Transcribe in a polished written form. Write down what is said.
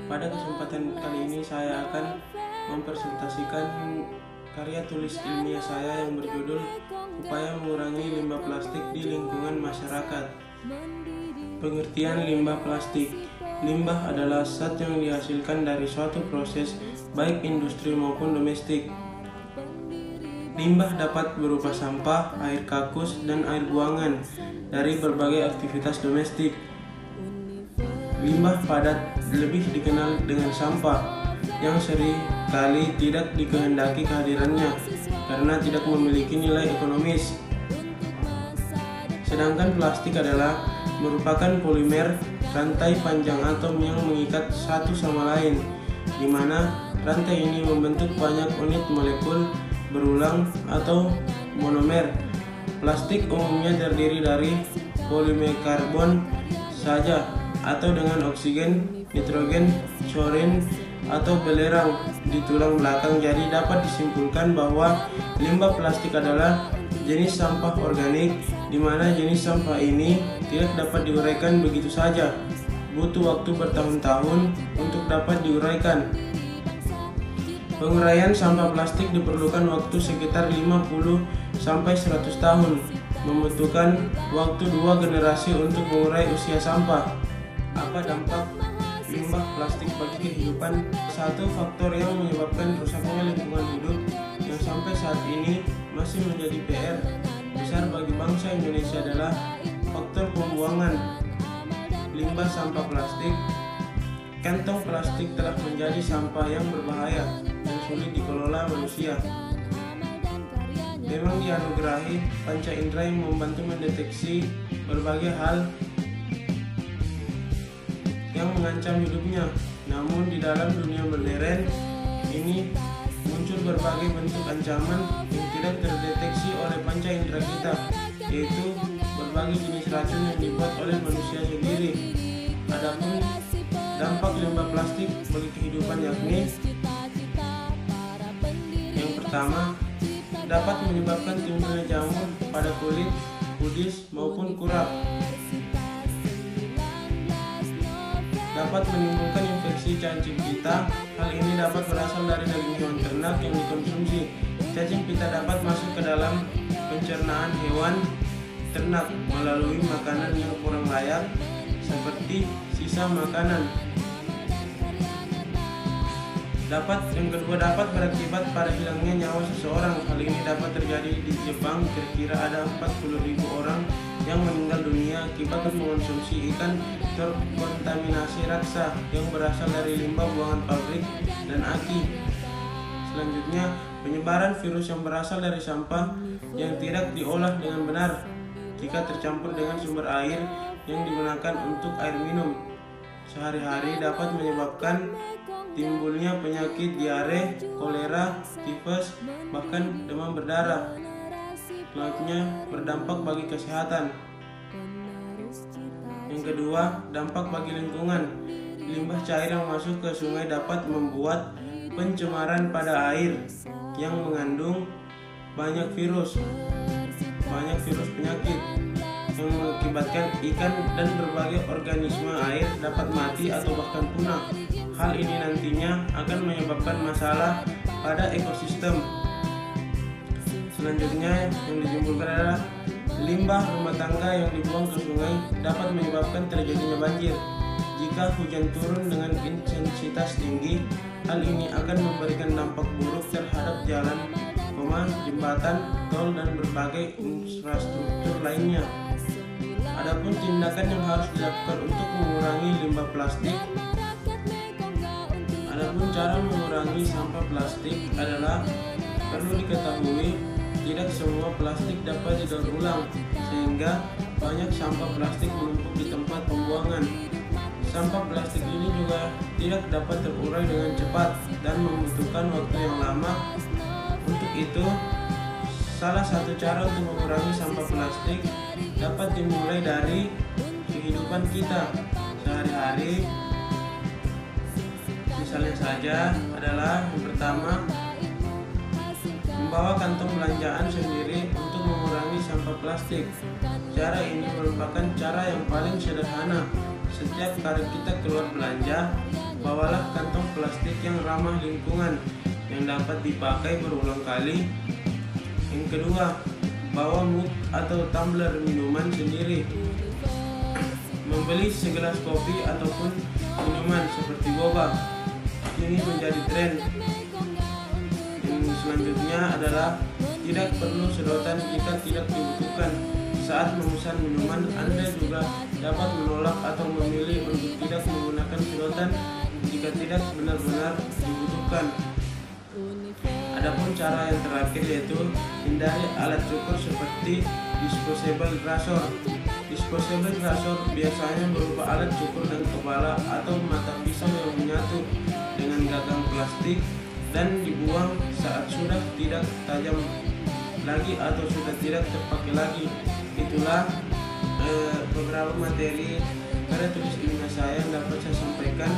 Pada kesempatan kali ini saya akan mempresentasikan karya tulis ilmiah saya yang berjudul Upaya Mengurangi Limbah Plastik di Lingkungan Masyarakat. Pengertian limbah plastik. Limbah adalah zat yang dihasilkan dari suatu proses, baik industri maupun domestik. Limbah dapat berupa sampah, air kakus, dan air buangan dari berbagai aktivitas domestik. Limbah padat lebih dikenal dengan sampah, yang seringkali tidak dikehendaki kehadirannya karena tidak memiliki nilai ekonomis. Sedangkan plastik adalah merupakan polimer rantai panjang atom yang mengikat satu sama lain, di mana rantai ini membentuk banyak unit molekul berulang atau monomer. Plastik umumnya terdiri dari polimer karbon saja atau dengan oksigen, nitrogen, klorin, atau belerang di tulang belakang. Jadi dapat disimpulkan bahwa limbah plastik adalah jenis sampah organik, di mana jenis sampah ini tidak dapat diuraikan begitu saja, butuh waktu bertahun-tahun untuk dapat diuraikan. Penguraian sampah plastik diperlukan waktu sekitar 50-100 tahun, membutuhkan waktu 2 generasi untuk mengurai usia sampah. Apa dampak limbah plastik bagi kehidupan? Satu faktor yang menyebabkan rusaknya lingkungan hidup yang sampai saat ini masih menjadi PR besar bagi bangsa Indonesia adalah faktor pembuangan limbah sampah plastik. Kantong plastik telah menjadi sampah yang berbahaya dan sulit dikelola manusia. Memang dianugerahi panca indera yang membantu mendeteksi berbagai hal yang mengancam hidupnya. Namun di dalam dunia modern ini muncul berbagai bentuk ancaman yang tidak terdeteksi oleh panca indera kita, yaitu berbagai jenis racun yang dibuat oleh manusia sendiri. Adapun dampak limbah plastik bagi kehidupan yakni yang pertama, dapat menyebabkan timbulnya jamur pada kulit, kudis maupun kurap. Dapat menimbulkan infeksi cacing pita. Hal ini dapat berasal dari daging hewan ternak yang dikonsumsi. Cacing pita dapat masuk ke dalam pencernaan hewan ternak melalui makanan yang kurang layak, seperti sisa makanan. Yang kedua, dapat berakibat pada hilangnya nyawa seseorang. Hal ini dapat terjadi di Jepang. Kira-kira ada 40.000 orang yang meninggal dunia akibat mengonsumsi ikan terkontaminasi raksa yang berasal dari limbah buangan pabrik dan aki. Selanjutnya, penyebaran virus yang berasal dari sampah yang tidak diolah dengan benar jika tercampur dengan sumber air yang digunakan untuk air minum sehari-hari dapat menyebabkan timbulnya penyakit diare, kolera, tifus, bahkan demam berdarah. Selanjutnya, berdampak bagi kesehatan. Yang kedua, dampak bagi lingkungan. Limbah cair yang masuk ke sungai dapat membuat pencemaran pada air yang mengandung banyak virus penyakit yang mengakibatkan ikan dan berbagai organisme air dapat mati atau bahkan punah. Hal ini nantinya akan menyebabkan masalah pada ekosistem. Selanjutnya yang disimpulkan adalah limbah rumah tangga yang dibuang ke sungai dapat menyebabkan terjadinya banjir. Jika hujan turun dengan intensitas tinggi, hal ini akan memberikan dampak buruk terhadap jalan, jembatan, tol, dan berbagai infrastruktur lainnya. Adapun tindakan yang harus dilakukan untuk mengurangi limbah plastik. Adapun cara mengurangi sampah plastik adalah perlu diketahui tidak semua plastik dapat didaur ulang, sehingga banyak sampah plastik menumpuk di tempat pembuangan. Sampah plastik ini juga tidak dapat terurai dengan cepat dan membutuhkan waktu yang lama. Untuk itu, salah satu cara untuk mengurangi sampah plastik dapat dimulai dari kehidupan kita sehari-hari. Misalnya saja adalah yang pertama, membawa kantong belanjaan sendiri untuk mengurangi sampah plastik. Cara ini merupakan cara yang paling sederhana. Setiap kali kita keluar belanja, Bawalah kantong plastik yang ramah lingkungan yang dapat dipakai berulang kali. Yang kedua, bawa mug atau tumbler minuman sendiri. Membeli segelas kopi ataupun minuman seperti boba ini menjadi tren. Yang selanjutnya adalah tidak perlu sedotan jika tidak dibutuhkan. Saat memesan minuman, Anda juga dapat menolak atau memilih untuk tidak menggunakan sedotan jika tidak benar-benar dibutuhkan. Adapun cara yang terakhir yaitu hindari alat cukur seperti disposable razor. Disposable razor biasanya berupa alat cukur dan kepala atau mata pisau yang menyatu dengan gagang plastik dan dibuang saat sudah tidak tajam lagi atau sudah tidak terpakai lagi. Itulah beberapa materi karya tulis ilmiah saya yang dapat saya sampaikan.